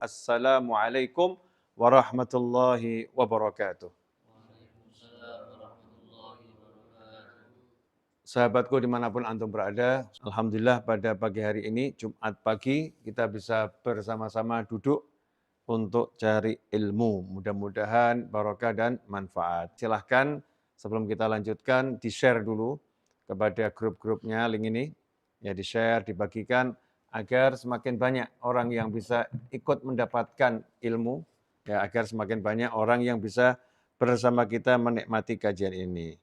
Assalamualaikum warahmatullahi wabarakatuh. Sahabatku dimanapun antum berada, Alhamdulillah pada pagi hari ini, Jumat pagi, kita bisa bersama-sama duduk untuk cari ilmu. Mudah-mudahan barokah dan manfaat. Silahkan sebelum kita lanjutkan, di-share dulu kepada grup-grupnya link ini. Ya, di-share, dibagikan, agar semakin banyak orang yang bisa ikut mendapatkan ilmu, ya, agar semakin banyak orang yang bisa bersama kita menikmati kajian ini.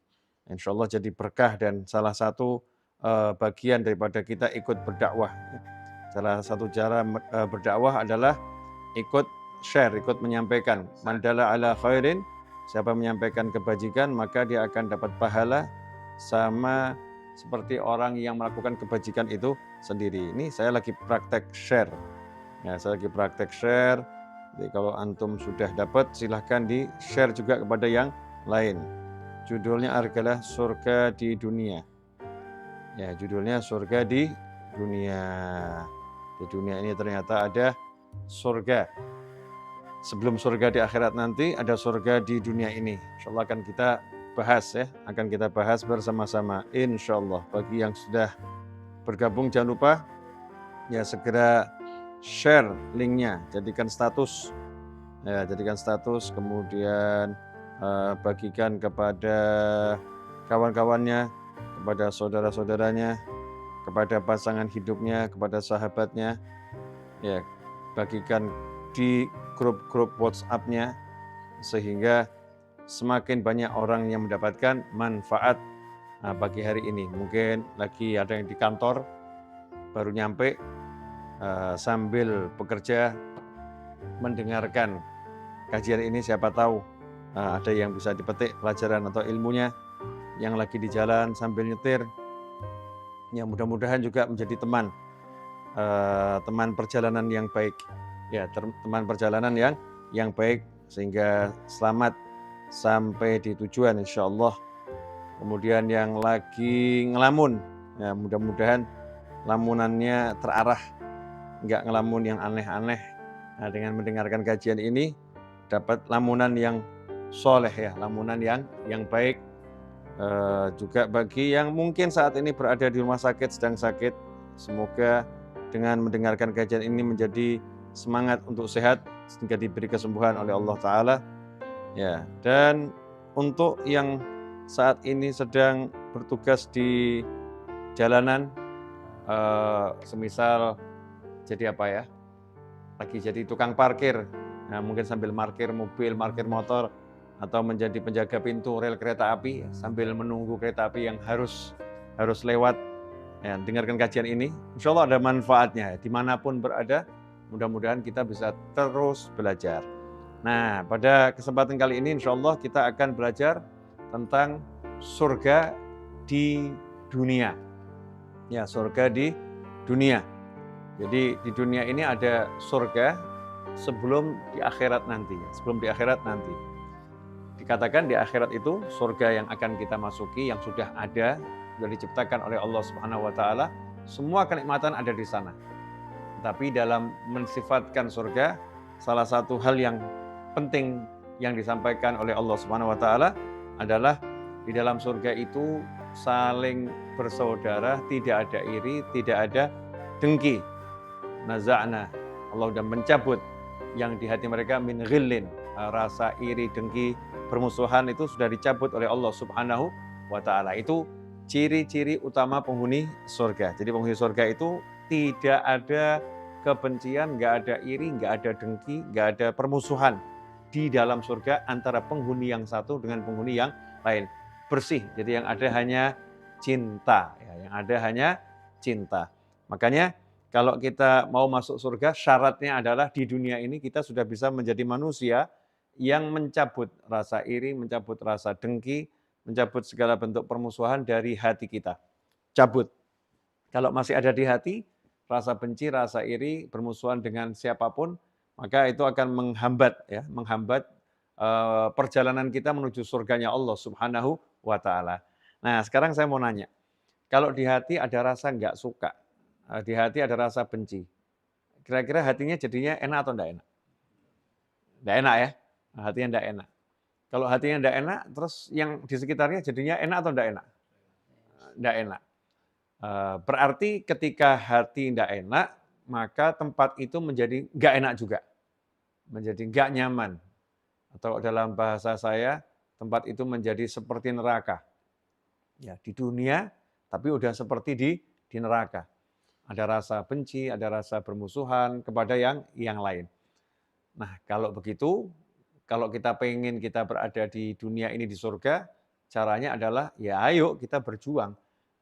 Insya Allah jadi berkah dan salah satu bagian daripada kita ikut berdakwah. Salah satu cara berdakwah adalah ikut share, ikut menyampaikan. Mandala ala khairin, siapa menyampaikan kebajikan, maka dia akan dapat pahala sama seperti orang yang melakukan kebajikan itu sendiri. Ini saya lagi praktek share. Ya, saya lagi praktek share. Jadi kalau antum sudah dapat, silahkan di-share juga kepada yang lain. Judulnya adalah Surga di Dunia. Ya, judulnya Surga di Dunia. Di dunia ini ternyata ada surga. Sebelum surga di akhirat nanti, ada surga di dunia ini. InsyaAllah akan kita bahas ya. Akan kita bahas bersama-sama. InsyaAllah. Bagi yang sudah bergabung, jangan lupa ya segera share linknya. Jadikan status. Ya, jadikan status. Kemudian bagikan kepada kawan-kawannya, kepada saudara-saudaranya, kepada pasangan hidupnya, kepada sahabatnya, ya, bagikan di grup-grup WhatsApp-nya, sehingga semakin banyak orang yang mendapatkan manfaat pagi hari ini. Mungkin lagi ada yang di kantor, baru nyampe, sambil bekerja, mendengarkan kajian ini, siapa tahu ada yang bisa dipetik pelajaran atau ilmunya, yang lagi di jalan sambil nyetir. Ya, mudah-mudahan juga menjadi teman perjalanan yang baik. Ya, teman perjalanan yang baik, sehingga selamat sampai di tujuan insyaallah. Kemudian yang lagi ngelamun, ya mudah-mudahan lamunannya terarah, enggak ngelamun yang aneh-aneh. Nah, dengan mendengarkan kajian ini dapat lamunan yang soleh, ya, lamunan yang baik. Juga bagi yang mungkin saat ini berada di rumah sakit, sedang sakit, semoga dengan mendengarkan kajian ini menjadi semangat untuk sehat sehingga diberi kesembuhan oleh Allah Ta'ala. Ya, dan untuk yang saat ini sedang bertugas di jalanan, semisal jadi apa ya, lagi jadi tukang parkir, nah, mungkin sambil parkir mobil, parkir motor, atau menjadi penjaga pintu rel kereta api sambil menunggu kereta api yang harus lewat. Ya, dengarkan kajian ini, insya Allah ada manfaatnya. Dimanapun berada, mudah-mudahan kita bisa terus belajar. Nah, pada kesempatan kali ini insya Allah kita akan belajar tentang surga di dunia. Ya, surga di dunia. Jadi di dunia ini ada surga sebelum di akhirat nanti. Sebelum di akhirat nanti. Dikatakan di akhirat itu surga yang akan kita masuki, yang sudah ada, sudah diciptakan oleh Allah Subhanahu wa Ta'ala, semua kenikmatan ada di sana. Tapi dalam mensifatkan surga, salah satu hal yang penting yang disampaikan oleh Allah Subhanahu wa Ta'ala adalah di dalam surga itu saling bersaudara, tidak ada iri, tidak ada dengki. Naza'na, Allah sudah mencabut yang di hati mereka min ghillin, rasa iri, dengki, permusuhan itu sudah dicabut oleh Allah Subhanahu wa Ta'ala. Itu ciri-ciri utama penghuni surga. Jadi penghuni surga itu tidak ada kebencian, nggak ada iri, nggak ada dengki, nggak ada permusuhan di dalam surga antara penghuni yang satu dengan penghuni yang lain. Bersih, jadi yang ada hanya cinta, ya, yang ada hanya cinta. Makanya kalau kita mau masuk surga, syaratnya adalah di dunia ini kita sudah bisa menjadi manusia yang mencabut rasa iri, mencabut rasa dengki, mencabut segala bentuk permusuhan dari hati kita. Cabut. Kalau masih ada di hati, rasa benci, rasa iri, permusuhan dengan siapapun, maka itu akan menghambat perjalanan kita menuju surganya Allah Subhanahu wa Ta'ala. Nah, sekarang saya mau nanya, kalau di hati ada rasa nggak suka, di hati ada rasa benci, kira-kira hatinya jadinya enak atau enggak enak? Enggak enak ya? Hatinya enggak enak. Kalau hatinya enggak enak, terus yang di sekitarnya jadinya enak atau enggak enak? Enggak enak. Berarti ketika hati enggak enak, maka tempat itu menjadi enggak enak juga. Menjadi enggak nyaman. Atau dalam bahasa saya, tempat itu menjadi seperti neraka. Ya, di dunia, tapi udah seperti di neraka. Ada rasa benci, ada rasa bermusuhan kepada yang lain. Nah, kalau begitu, kalau kita pengen kita berada di dunia ini di surga, caranya adalah ya ayo kita berjuang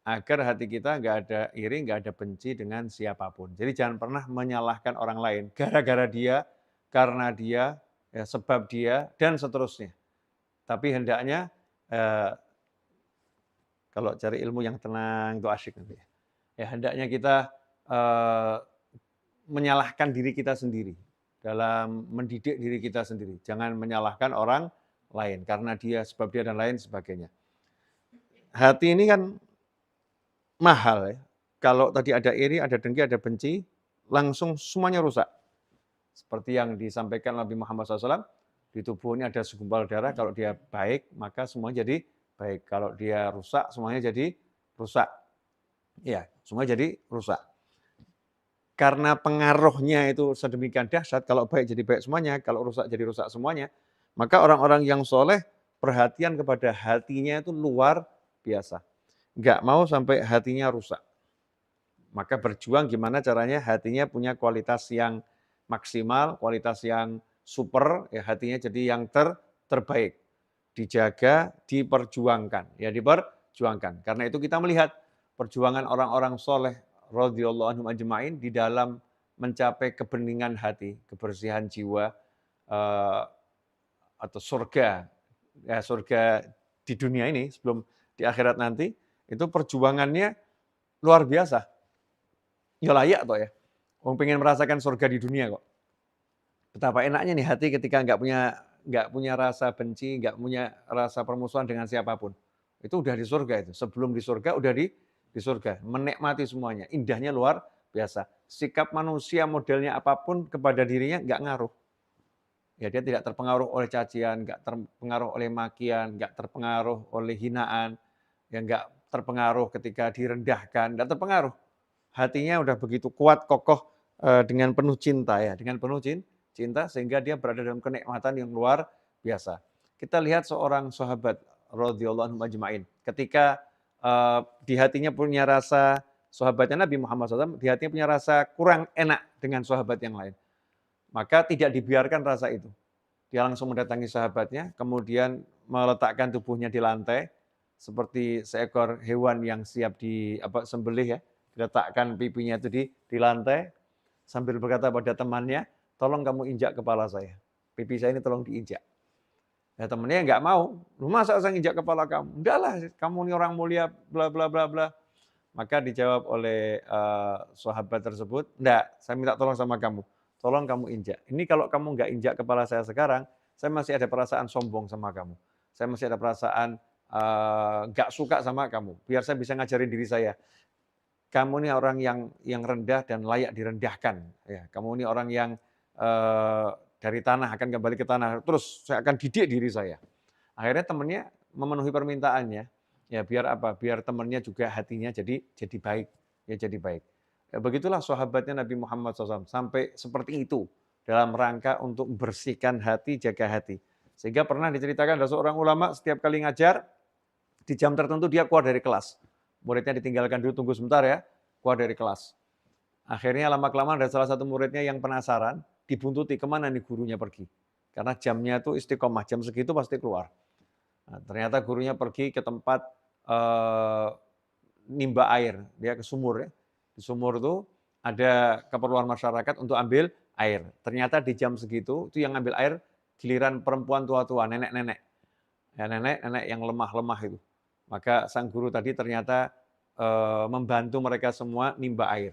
agar hati kita nggak ada iri, nggak ada benci dengan siapapun. Jadi jangan pernah menyalahkan orang lain gara-gara dia, karena dia, ya, sebab dia, dan seterusnya. Tapi hendaknya kalau cari ilmu yang tenang itu asyik nanti. Ya hendaknya kita menyalahkan diri kita sendiri dalam mendidik diri kita sendiri. Jangan menyalahkan orang lain karena dia, sebab dia dan lain sebagainya. Hati ini kan mahal ya. Kalau tadi ada iri, ada dengki, ada benci, langsung semuanya rusak. Seperti yang disampaikan Nabi Muhammad SAW, di tubuh ini ada segumpal darah, kalau dia baik, maka semua jadi baik. Kalau dia rusak, semuanya jadi rusak. Ya, semua jadi rusak. Karena pengaruhnya itu sedemikian dahsyat, kalau baik jadi baik semuanya, kalau rusak jadi rusak semuanya, maka orang-orang yang soleh perhatian kepada hatinya itu luar biasa. Nggak mau sampai hatinya rusak. Maka berjuang gimana caranya hatinya punya kualitas yang maksimal, kualitas yang super, ya hatinya jadi yang terbaik. Dijaga, diperjuangkan. Ya diperjuangkan. Karena itu kita melihat perjuangan orang-orang soleh radhiyallahu anhum ajma'in di dalam mencapai kebeningan hati, kebersihan jiwa, atau surga, ya surga di dunia ini sebelum di akhirat nanti, itu perjuangannya luar biasa. Ya layak toh ya. Wong pengen merasakan surga di dunia kok. Betapa enaknya nih hati ketika nggak punya rasa benci, nggak punya rasa permusuhan dengan siapapun. Itu udah di surga itu. Sebelum di surga udah di surga, menikmati semuanya. Indahnya luar biasa. Sikap manusia modelnya apapun kepada dirinya nggak ngaruh. Ya dia tidak terpengaruh oleh cacian, nggak terpengaruh oleh makian, nggak terpengaruh oleh hinaan, ya nggak terpengaruh ketika direndahkan, nggak terpengaruh. Hatinya udah begitu kuat, kokoh, dengan penuh cinta ya, dengan penuh cinta sehingga dia berada dalam kenikmatan yang luar biasa. Kita lihat seorang sahabat radhiyallahu anhum ajma'in, ketika, di hatinya punya rasa sahabatnya Nabi Muhammad SAW, di hatinya punya rasa kurang enak dengan sahabat yang lain. Maka tidak dibiarkan rasa itu. Dia langsung mendatangi sahabatnya, kemudian meletakkan tubuhnya di lantai, seperti seekor hewan yang siap sembelih ya, diletakkan pipinya itu di lantai, sambil berkata pada temannya, tolong kamu injak kepala saya. Pipi saya ini tolong diinjak. Ya temannya nggak mau, lu masa saya injak kepala kamu? Udahlah, kamu ini orang mulia, bla bla bla bla. Maka dijawab oleh sahabat tersebut, enggak, saya minta tolong sama kamu. Tolong kamu injak. Ini kalau kamu nggak injak kepala saya sekarang, saya masih ada perasaan sombong sama kamu. Saya masih ada perasaan nggak suka sama kamu. Biar saya bisa ngajarin diri saya. Kamu ini orang yang rendah dan layak direndahkan. Ya, kamu ini orang yang dari tanah akan kembali ke tanah. Terus saya akan didik diri saya. Akhirnya temannya memenuhi permintaannya. Ya biar apa? Biar temannya juga hatinya jadi baik. Ya jadi baik. Ya, begitulah sahabatnya Nabi Muhammad SAW. Sampai seperti itu dalam rangka untuk membersihkan hati, jaga hati. Sehingga pernah diceritakan ada seorang ulama setiap kali ngajar, di jam tertentu dia keluar dari kelas. Muridnya ditinggalkan dulu, tunggu sebentar ya, keluar dari kelas. Akhirnya lama-kelamaan ada salah satu muridnya yang penasaran, dibuntuti kemana nih gurunya pergi. Karena jamnya itu istiqomah, jam segitu pasti keluar. Nah, ternyata gurunya pergi ke tempat nimba air, dia ke sumur ya. Di sumur itu ada keperluan masyarakat untuk ambil air. Ternyata di jam segitu itu yang ambil air giliran perempuan tua-tua, nenek-nenek. Ya, nenek-nenek yang lemah-lemah itu. Maka sang guru tadi ternyata membantu mereka semua nimba air.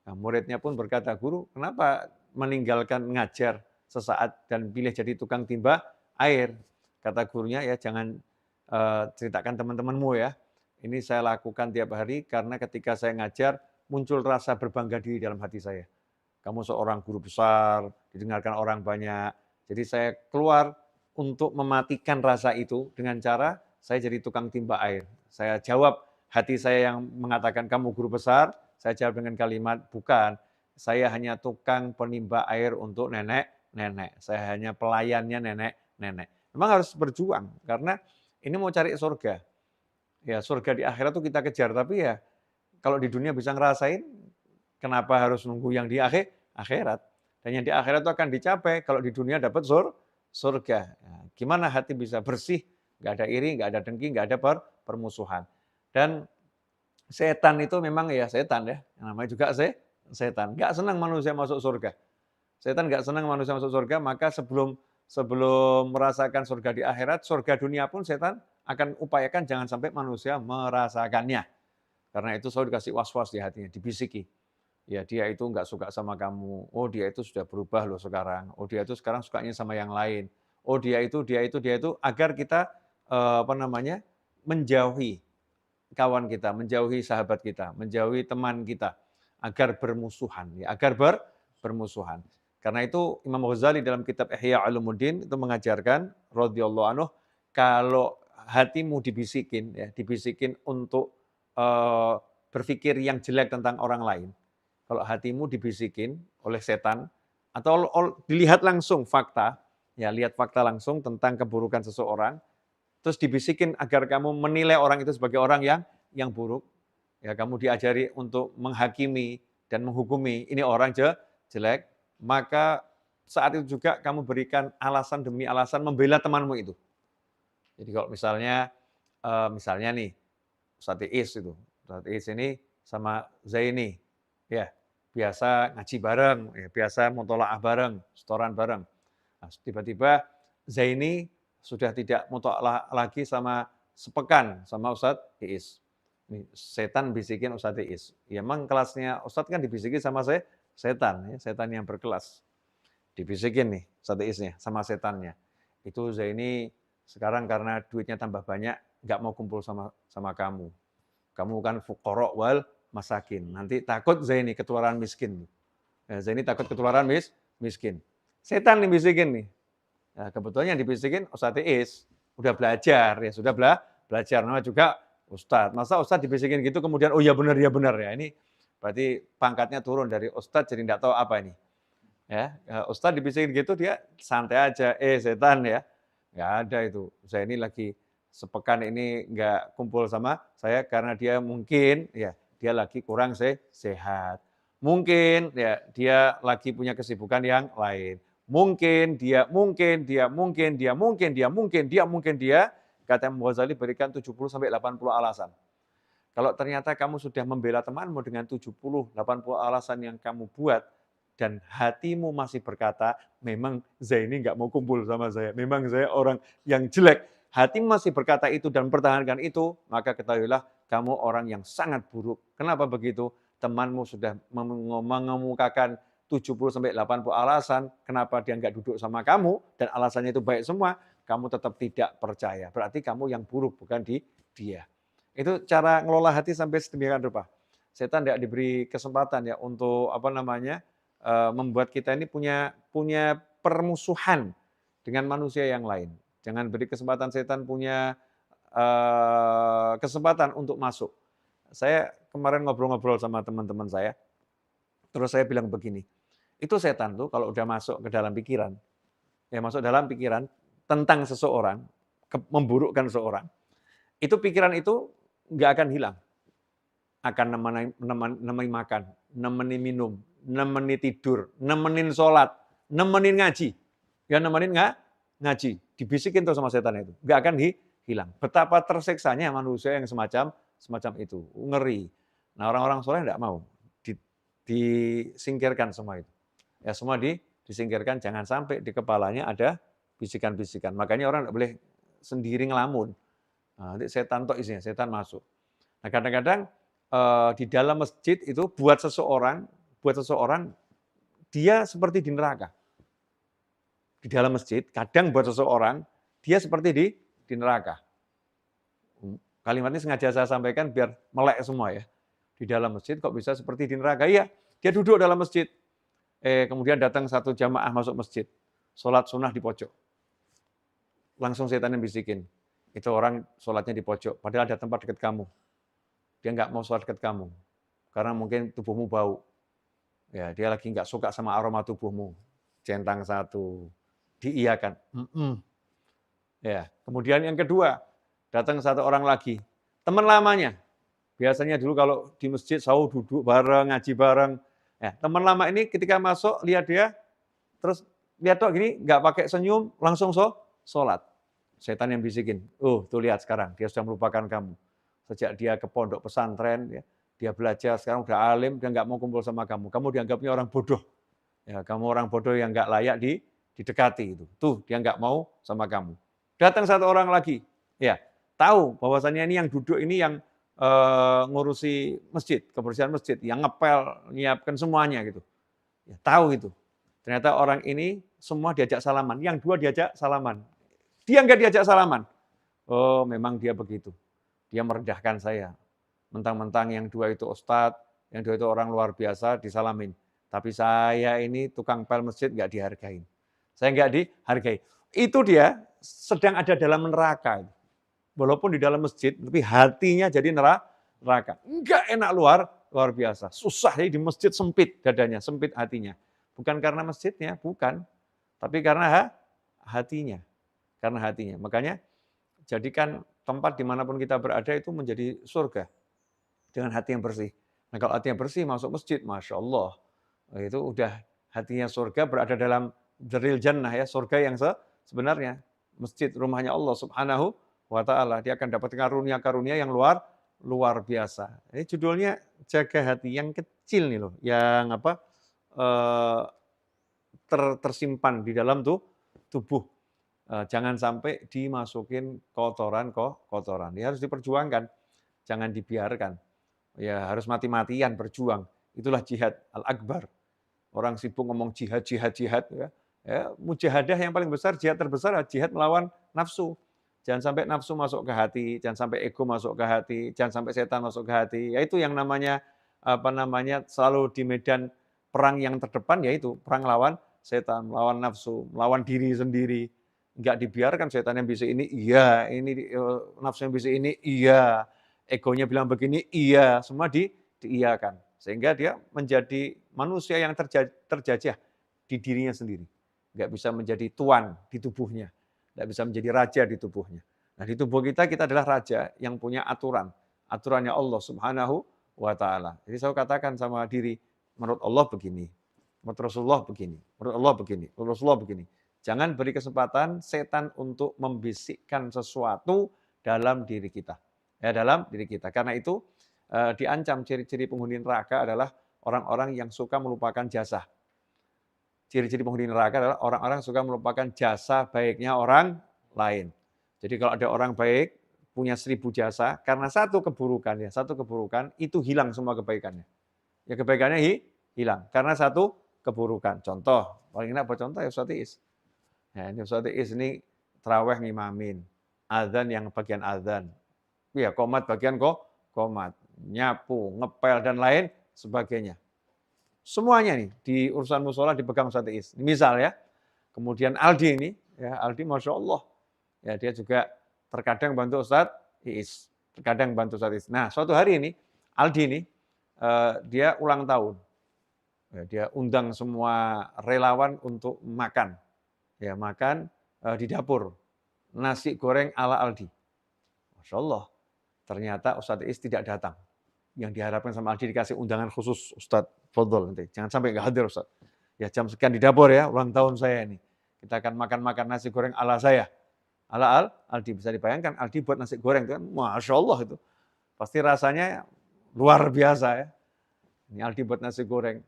Nah, muridnya pun berkata, "Guru, kenapa meninggalkan ngajar sesaat dan pilih jadi tukang timba air?" Kata gurunya, "Ya jangan ceritakan teman-temanmu ya. Ini saya lakukan tiap hari karena ketika saya ngajar muncul rasa berbangga diri dalam hati saya. Kamu seorang guru besar, didengarkan orang banyak. Jadi saya keluar untuk mematikan rasa itu dengan cara saya jadi tukang timba air. Saya jawab hati saya yang mengatakan kamu guru besar, saya jawab dengan kalimat bukan. Saya hanya tukang penimba air untuk nenek-nenek. Saya hanya pelayannya nenek-nenek. Memang harus berjuang karena ini mau cari surga. Ya, surga di akhirat tuh kita kejar, tapi ya kalau di dunia bisa ngerasain, kenapa harus nunggu yang di akhirat? Dan yang di akhirat itu akan dicapai kalau di dunia dapat surga. Nah, gimana hati bisa bersih, nggak ada iri, nggak ada dengki, nggak ada permusuhan. Dan setan itu memang ya setan ya, namanya juga setan. Nggak senang manusia masuk surga. Setan nggak senang manusia masuk surga, maka sebelum sebelum merasakan surga di akhirat, surga dunia pun setan akan upayakan jangan sampai manusia merasakannya. Karena itu selalu dikasih was-was di hatinya, dibisiki. Ya dia itu nggak suka sama kamu. Oh dia itu sudah berubah loh sekarang. Oh dia itu sekarang sukanya sama yang lain. Oh dia itu, agar kita menjauhi kawan kita, menjauhi sahabat kita, menjauhi teman kita, agar bermusuhan, ya, agar bermusuhan. Karena itu Imam Ghazali dalam kitab Ihya Ulumuddin itu mengajarkan radhiyallahu anhu kalau hatimu dibisikin, ya, dibisikin untuk berpikir yang jelek tentang orang lain. Kalau hatimu dibisikin oleh setan atau dilihat langsung fakta, ya lihat fakta langsung tentang keburukan seseorang, terus dibisikin agar kamu menilai orang itu sebagai orang yang buruk, ya kamu diajari untuk menghakimi dan menghukumi ini orang jelek, maka saat itu juga kamu berikan alasan demi alasan membela temanmu itu. Jadi kalau misalnya nih Ustadz Iis itu, Ustadz Iis ini sama Zaini, ya biasa ngaji bareng, ya, biasa mutolaah bareng, setoran bareng. Nah, tiba-tiba Zaini sudah tidak mutolaah lagi sama sepekan sama Ustadz Iis. Nih, setan bisikin Ustadz Iis. Ya memang kelasnya Ustadz kan dibisikin sama setan, ya, setan yang berkelas. Dibisikin nih Ustadz Iisnya sama setannya. Itu Zaini sekarang karena duitnya tambah banyak, nggak mau kumpul sama kamu. Kamu kan fuqara wal masakin. Nanti takut Zaini ketularan miskin. Nah, Zaini takut ketularan miskin. Setan nih bisikin nih. Nah, kebetulan yang dibisikin Ustadz Iis. Udah belajar, ya sudah belajar. Nama juga Ustadz. Masa Ustadz dibisikin gitu kemudian, oh ya benar ya. Ini berarti pangkatnya turun dari Ustadz jadi nggak tahu apa ini. Ya, Ustadz dibisikin gitu dia santai aja. Setan ya. Nggak ada itu. Saya ini lagi sepekan ini nggak kumpul sama saya karena dia mungkin ya dia lagi kurang sehat. Mungkin ya dia lagi punya kesibukan yang lain. Mungkin dia kata Imam Ghazali berikan 70 sampai 80 alasan. Kalau ternyata kamu sudah membela temanmu dengan 70, 80 alasan yang kamu buat, dan hatimu masih berkata, memang Zaini nggak mau kumpul sama saya, memang saya orang yang jelek, hatimu masih berkata itu dan mempertahankan itu, maka ketahuilah kamu orang yang sangat buruk. Kenapa begitu? Temanmu sudah mengemukakan 70-80 alasan, kenapa dia nggak duduk sama kamu, dan alasannya itu baik semua, kamu tetap tidak percaya. Berarti kamu yang buruk, bukan dia. Itu cara ngelola hati sampai sedemikian rupa. Setan tidak diberi kesempatan ya untuk membuat kita ini punya permusuhan dengan manusia yang lain. Jangan beri kesempatan setan punya kesempatan untuk masuk. Saya kemarin ngobrol-ngobrol sama teman-teman saya, terus saya bilang begini, itu setan tuh kalau udah masuk ke dalam pikiran, ya masuk dalam pikiran tentang seseorang, memburukkan seseorang, itu pikiran itu nggak akan hilang. Akan nemani makan, nemeni minum, nemeni tidur, nemenin sholat, nemenin ngaji. Ya nemenin ngaji. Dibisikin tuh sama setan itu. Nggak akan hilang. Betapa tersiksanya manusia yang semacam itu. Ngeri. Nah orang-orang soleh nggak mau. Disingkirkan semua itu. Ya semua disingkirkan. Jangan sampai di kepalanya ada bisikan-bisikan. Makanya orang nggak boleh sendiri ngelamun. Nah, nanti setan tok isinya, setan masuk. Nah kadang-kadang di dalam masjid itu buat seseorang dia seperti di neraka. Di dalam masjid kadang buat seseorang dia seperti di neraka. Kalimat ini sengaja saya sampaikan biar melek semua ya. Di dalam masjid kok bisa seperti di neraka? Iya, dia duduk dalam masjid. Kemudian datang satu jamaah masuk masjid, sholat sunnah di pojok. Langsung setan yang bisikin, itu orang sholatnya di pojok, padahal ada tempat dekat kamu. Dia nggak mau sholat dekat kamu, karena mungkin tubuhmu bau. Ya, dia lagi nggak suka sama aroma tubuhmu. Centang satu, diiyakan. Ya, kemudian yang kedua, datang satu orang lagi, teman lamanya. Biasanya dulu kalau di masjid selalu duduk bareng, ngaji bareng. Ya, teman lama ini ketika masuk, lihat dia, terus lihat tuh gini, nggak pakai senyum, langsung sholat. Setan yang bisikin, tuh lihat sekarang, dia sudah melupakan kamu. Sejak dia ke pondok pesantren, ya, dia belajar, sekarang udah alim, dia nggak mau kumpul sama kamu. Kamu dianggapnya orang bodoh. Ya, kamu orang bodoh yang nggak layak didekati. Tuh, dia nggak mau sama kamu. Datang satu orang lagi, ya, tahu bahwasannya ini yang duduk ini yang ngurusi masjid, kebersihan masjid, yang ngepel, nyiapkan semuanya gitu. Ya, tahu itu. Ternyata orang ini semua diajak salaman, yang dua diajak salaman. Dia nggak diajak salaman. Oh, memang dia begitu. Dia merendahkan saya. Mentang-mentang yang dua itu ustadz, yang dua itu orang luar biasa, disalamin. Tapi saya ini tukang pel masjid nggak dihargain. Saya nggak dihargai. Itu dia sedang ada dalam neraka. Walaupun di dalam masjid, tapi hatinya jadi neraka. Enggak enak luar biasa. Susah ya di masjid, sempit dadanya, sempit hatinya. Bukan karena masjidnya, bukan. Tapi karena hatinya. Karena hatinya. Makanya jadikan tempat dimanapun kita berada itu menjadi surga. Dengan hati yang bersih. Nah kalau hati yang bersih masuk masjid, Masya Allah. Itu udah hatinya surga berada dalam deril jannah ya, surga yang sebenarnya. Masjid rumahnya Allah Subhanahu wa ta'ala, dia akan dapat karunia-karunia yang luar biasa. Ini judulnya jaga hati yang kecil nih loh, yang tersimpan di dalam tubuh. Jangan sampai dimasukin kotoran. Dia harus diperjuangkan, jangan dibiarkan. Ya harus mati-matian berjuang. Itulah jihad al-akbar. Orang sibuk ngomong jihad ya. Mujahadah yang paling besar, jihad terbesar jihad melawan nafsu. Jangan sampai nafsu masuk ke hati, jangan sampai ego masuk ke hati, jangan sampai setan masuk ke hati. Yaitu yang namanya selalu di medan perang yang terdepan, yaitu perang lawan setan, melawan nafsu, melawan diri sendiri. Enggak dibiarkan setan yang bisa ini, iya, ini nafsu yang bisa ini, iya, egonya bilang begini, iya, semua diiyakan. Sehingga dia menjadi manusia yang terjajah di dirinya sendiri. Enggak bisa menjadi tuan di tubuhnya. Enggak bisa menjadi raja di tubuhnya. Nah di tubuh kita adalah raja yang punya aturan. Aturannya Allah Subhanahu wa ta'ala. Jadi saya katakan sama diri, menurut Allah begini, menurut Rasulullah begini, menurut Allah begini, menurut Rasulullah begini. Jangan beri kesempatan setan untuk membisikkan sesuatu dalam diri kita. Ya, dalam diri kita. Karena itu diancam ciri-ciri penghuni neraka adalah orang-orang yang suka melupakan jasa. Ciri-ciri penghuni neraka adalah orang-orang suka melupakan jasa baiknya orang lain. Jadi kalau ada orang baik, punya 1000 jasa, karena satu keburukan itu hilang semua kebaikannya. Ya kebaikannya hilang, karena satu keburukan. Contoh, paling enak buat contoh ya Ustaz Iis. Ya, ini Ustaz Iis ini terawih ngimamin, azan yang bagian azan, ya qomat bagian qomat, nyapu, ngepel, dan lain sebagainya. Semuanya nih di urusan musola dipegang Ustaz Iis. Misal ya, kemudian Aldi ini, ya Aldi Masya Allah, ya dia juga terkadang bantu Ustaz Iis, terkadang bantu Ustaz Iis. Nah suatu hari ini, Aldi ini, dia ulang tahun. Ya, dia undang semua relawan untuk makan. Ya makan di dapur. Nasi goreng ala Aldi. Masya Allah, ternyata Ustaz Iis tidak datang. Yang diharapkan sama Aldi dikasih undangan khusus, Ustaz, fadhol nanti. Jangan sampai nggak hadir Ustaz. Ya jam sekian di dapur ya, ulang tahun saya ini. Kita akan makan nasi goreng ala saya. Ala Aldi, bisa dibayangkan Aldi buat nasi goreng itu kan, Masya Allah itu. Pasti rasanya luar biasa ya. Ini Aldi buat nasi goreng.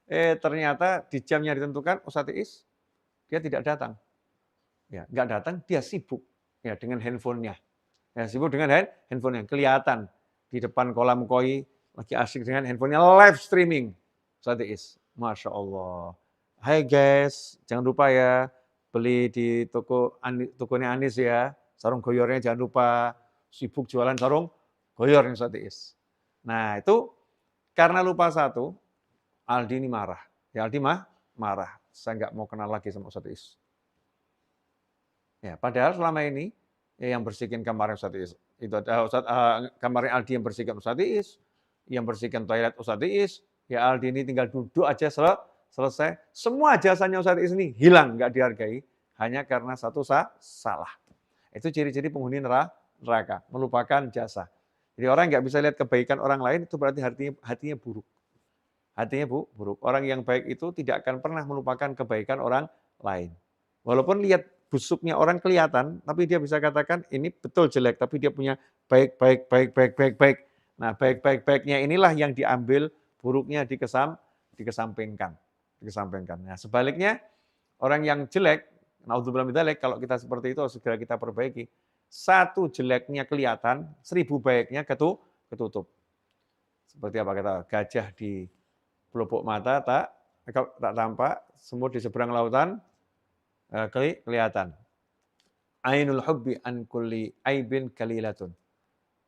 Ternyata di jam yang ditentukan Ustaz Iis, dia tidak datang. Ya, nggak datang, dia sibuk ya dengan handphonenya. Ya, sibuk dengan handphonenya. Kelihatan di depan kolam koi lagi asik dengan handphonenya live streaming. Ustaz Iis, Masya Allah. Hai guys, jangan lupa ya beli di tokonya Anis ya. Sarung goyornya jangan lupa. Sibuk jualan sarung goyor nih Ustaz Iis. Nah itu karena lupa satu, Aldi ini marah. Ya Aldi marah. Saya nggak mau kenal lagi sama Ustadz Is. Ya, padahal selama ini yang bersihkan kamarnya Ustadz Is, itu ada kamarnya Aldi yang bersihkan Ustadz Is, yang bersihkan toilet Ustadz Is, ya Aldi ini tinggal duduk aja selesai. Semua jasanya Ustadz Is ini hilang, nggak dihargai, hanya karena satu salah. Itu ciri-ciri penghuni neraka, melupakan jasa. Jadi orang nggak bisa lihat kebaikan orang lain, itu berarti hatinya buruk. Hatinya buruk. Orang yang baik itu tidak akan pernah melupakan kebaikan orang lain. Walaupun lihat busuknya orang kelihatan, tapi dia bisa katakan ini betul jelek, tapi dia punya baik. Nah, baiknya inilah yang diambil, buruknya dikesampingkan. Nah, sebaliknya orang yang jelek, naudzubillah min dzalik, kalau kita seperti itu segera kita perbaiki. Satu jeleknya kelihatan, 1000 baiknya ketutup. Seperti apa kata gajah di pelupuk mata tak tampak, semut di seberang lautan kelihatan. Ainul hubbi an kulli aibin kalilatun.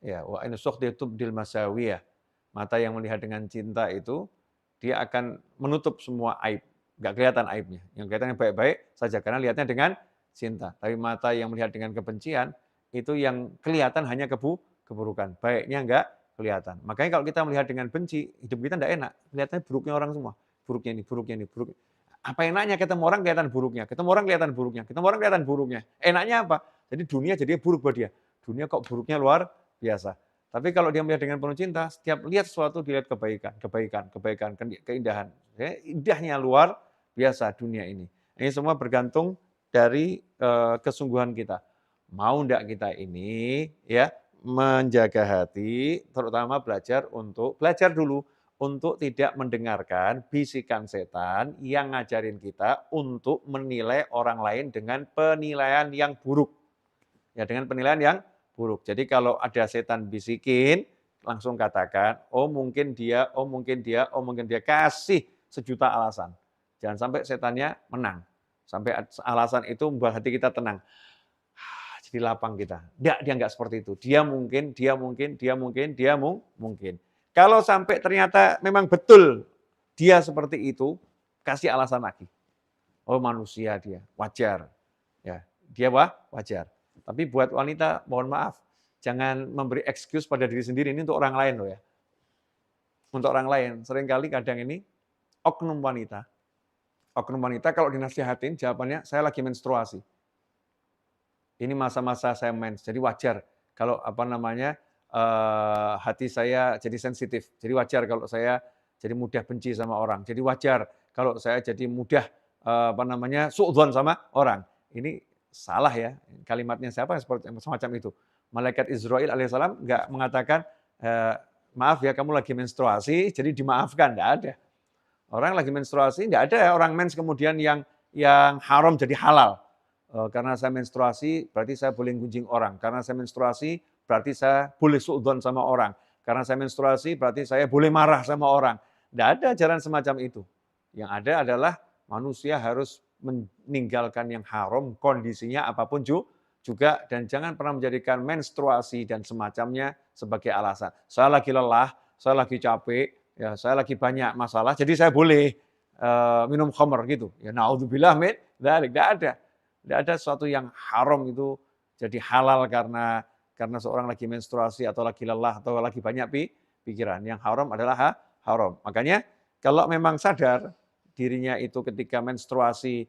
Ya, wa ainu sukhdi tubdil masawiyah. Mata yang melihat dengan cinta itu dia akan menutup semua aib, enggak kelihatan aibnya. Yang kelihatan yang baik-baik saja karena lihatnya dengan cinta. Tapi mata yang melihat dengan kebencian itu yang kelihatan hanya keburukan, baiknya enggak kelihatan. Makanya kalau kita melihat dengan benci, hidup kita enggak enak. Kelihatannya buruknya orang semua. Buruknya ini. Apa enaknya ketemu orang kelihatan buruknya, ketemu orang kelihatan buruknya. Enaknya apa? Jadi dunia jadi buruk buat dia. Dunia kok buruknya luar biasa. Tapi kalau dia melihat dengan penuh cinta, setiap lihat sesuatu dilihat kebaikan, keindahan. Indahnya luar biasa dunia ini. Ini semua bergantung dari kesungguhan kita. Mau enggak kita ini ya menjaga hati, terutama belajar dulu untuk tidak mendengarkan bisikan setan yang ngajarin kita untuk menilai orang lain dengan penilaian yang buruk. Ya, dengan penilaian yang buruk. Jadi kalau ada setan bisikin, langsung katakan, oh mungkin dia, kasih sejuta alasan. Jangan sampai setannya menang. Sampai alasan itu membuat hati kita tenang. Jadi lapang kita. Dia enggak seperti itu. Dia mungkin. Kalau sampai ternyata memang betul dia seperti itu, kasih alasan lagi. Oh manusia dia, wajar. Ya, dia wajar. Tapi buat wanita, mohon maaf, jangan memberi excuse pada diri sendiri, ini untuk orang lain loh ya. Untuk orang lain, seringkali kadang ini oknum wanita kalau dinasihatin jawabannya saya lagi menstruasi. Ini masa-masa saya mens, jadi wajar kalau hati saya jadi sensitif. Jadi wajar kalau saya jadi mudah benci sama orang. Jadi wajar kalau saya jadi mudah suudzon sama orang. Ini salah ya. Kalimatnya siapa seperti semacam itu. Malaikat Israil alaihissalam enggak mengatakan maaf ya kamu lagi menstruasi, jadi dimaafkan, enggak ada. Orang lagi menstruasi enggak ada orang mens kemudian yang haram jadi halal. Karena saya menstruasi, berarti saya boleh gunjing orang. Karena saya menstruasi, berarti saya boleh suudzon sama orang. Karena saya menstruasi, berarti saya boleh marah sama orang. Tidak ada ajaran semacam itu. Yang ada adalah manusia harus meninggalkan yang haram, kondisinya apapun juga, dan jangan pernah menjadikan menstruasi dan semacamnya sebagai alasan. Saya lagi lelah, saya lagi capek, ya saya lagi banyak masalah, jadi saya boleh minum khamr gitu. Ya naudzubillah min dzalik, tidak ada. Tidak ada sesuatu yang haram itu jadi halal karena seorang lagi menstruasi atau lagi lelah atau lagi banyak pikiran. Yang haram adalah haram. Makanya kalau memang sadar dirinya itu ketika menstruasi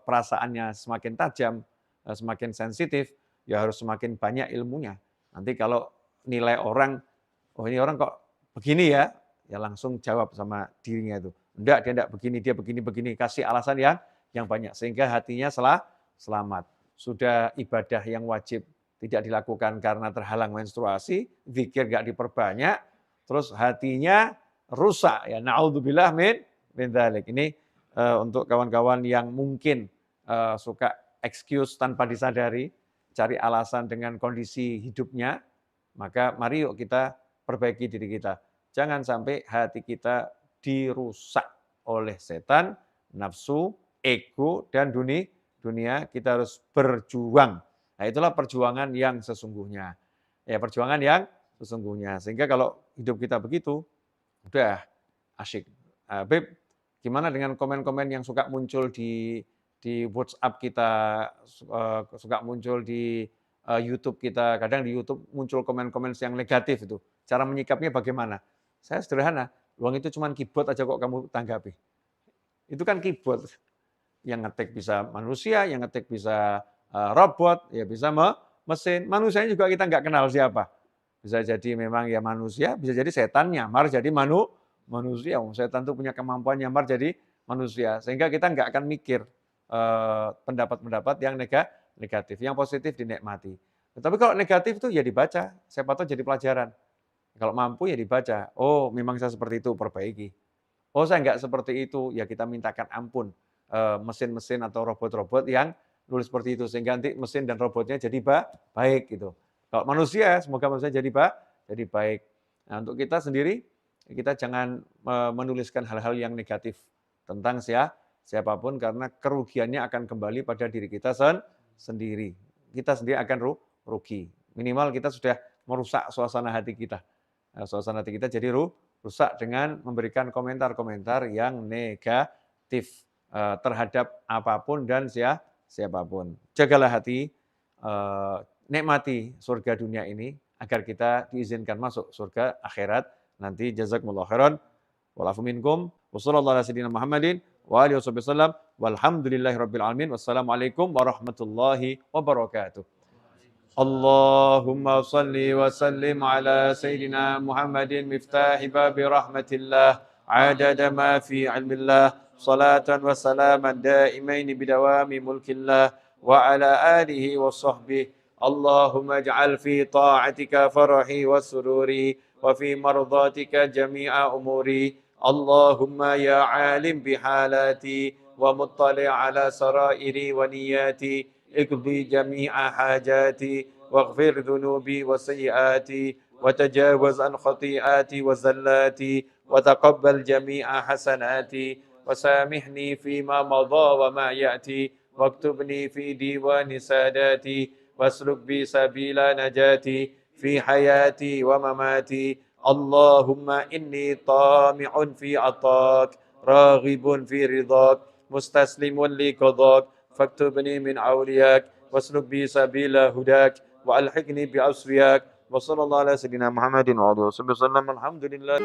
perasaannya semakin tajam, semakin sensitif, ya harus semakin banyak ilmunya. Nanti kalau nilai orang, oh ini orang kok begini ya langsung jawab sama dirinya itu. Enggak, dia enggak begini, dia begini. Kasih alasan yang banyak sehingga hatinya selamat. Sudah ibadah yang wajib tidak dilakukan karena terhalang menstruasi, zikir enggak diperbanyak, terus hatinya rusak ya. Naudzubillah min dzalik. Ini untuk kawan-kawan yang mungkin suka excuse tanpa disadari, cari alasan dengan kondisi hidupnya, maka mari yuk kita perbaiki diri kita. Jangan sampai hati kita dirusak oleh setan, nafsu, ego, dan dunia. Kita harus berjuang. Nah itulah perjuangan yang sesungguhnya. Ya perjuangan yang sesungguhnya. Sehingga kalau hidup kita begitu, udah asyik. Beb, Gimana dengan komen-komen yang suka muncul di WhatsApp kita, suka muncul di YouTube kita, kadang di YouTube muncul komen-komen yang negatif itu. Cara menyikapnya bagaimana? Saya sederhana, "Uang itu cuma keyboard aja kok kamu tanggapi." Itu kan keyboard, yang ngetik bisa manusia, yang ngetik bisa robot, ya bisa mesin. Manusianya juga kita nggak kenal siapa. Bisa jadi memang ya manusia, bisa jadi setan nyamar jadi manusia. Setan tuh punya kemampuan nyamar jadi manusia, sehingga kita nggak akan mikir pendapat-pendapat yang negatif, yang positif dinikmati. Tapi kalau negatif itu ya dibaca, siapa tahu jadi pelajaran. Kalau mampu ya dibaca, oh memang saya seperti itu, perbaiki. Oh saya nggak seperti itu, ya kita mintakan ampun mesin-mesin atau robot-robot yang nulis seperti itu, sehingga nanti mesin dan robotnya jadi baik gitu. Kalau manusia, semoga manusia jadi baik. Nah untuk kita sendiri, kita jangan menuliskan hal-hal yang negatif tentang siapapun, karena kerugiannya akan kembali pada diri kita sendiri. Kita sendiri akan rugi. Minimal kita sudah merusak suasana hati kita. Suasana hati kita jadi rusak dengan memberikan komentar-komentar yang negatif terhadap apapun dan siapapun. Jagalah hati, nikmati surga dunia ini agar kita diizinkan masuk surga akhirat nanti. Jazakumullah khairan. Walafu minkum. Wassallallahu ala sayyidina Muhammadin wa alihi wasallam. Walhamdulillahirabbil alamin. Wassalamualaikum warahmatullahi wabarakatuh. اللهم صل وسلم على سيدنا محمد مفتاح باب رحمة الله عدد ما في علم الله صلاة وسلاما دائمين بدوام ملك الله وعلى آله وصحبه اللهم اجعل في طاعتك فرحي وسروري وفي مرضاتك جميع أموري اللهم يا عالم بحالاتي ومطلع على سرائري ونياتي اقضي جميع حاجاتي واغفر ذنوبي وسيئاتي وتجاوز عن خطيئاتي وزلاتي وتقبل جميع حسناتي وسامحني فيما مضى وما يأتي واكتبني في ديوان ساداتي واسلك بي سبيل نجاتي في حياتي ومماتي اللهم إني طامع في عطاك راغب في رضاك مستسلم لقضاك فاكتبني من أولياك واسلك بي سبيل هداك وألحقني بأصفياك وصلى الله على سيدنا محمد وعلى آله وصحبه وسلم الحمد لله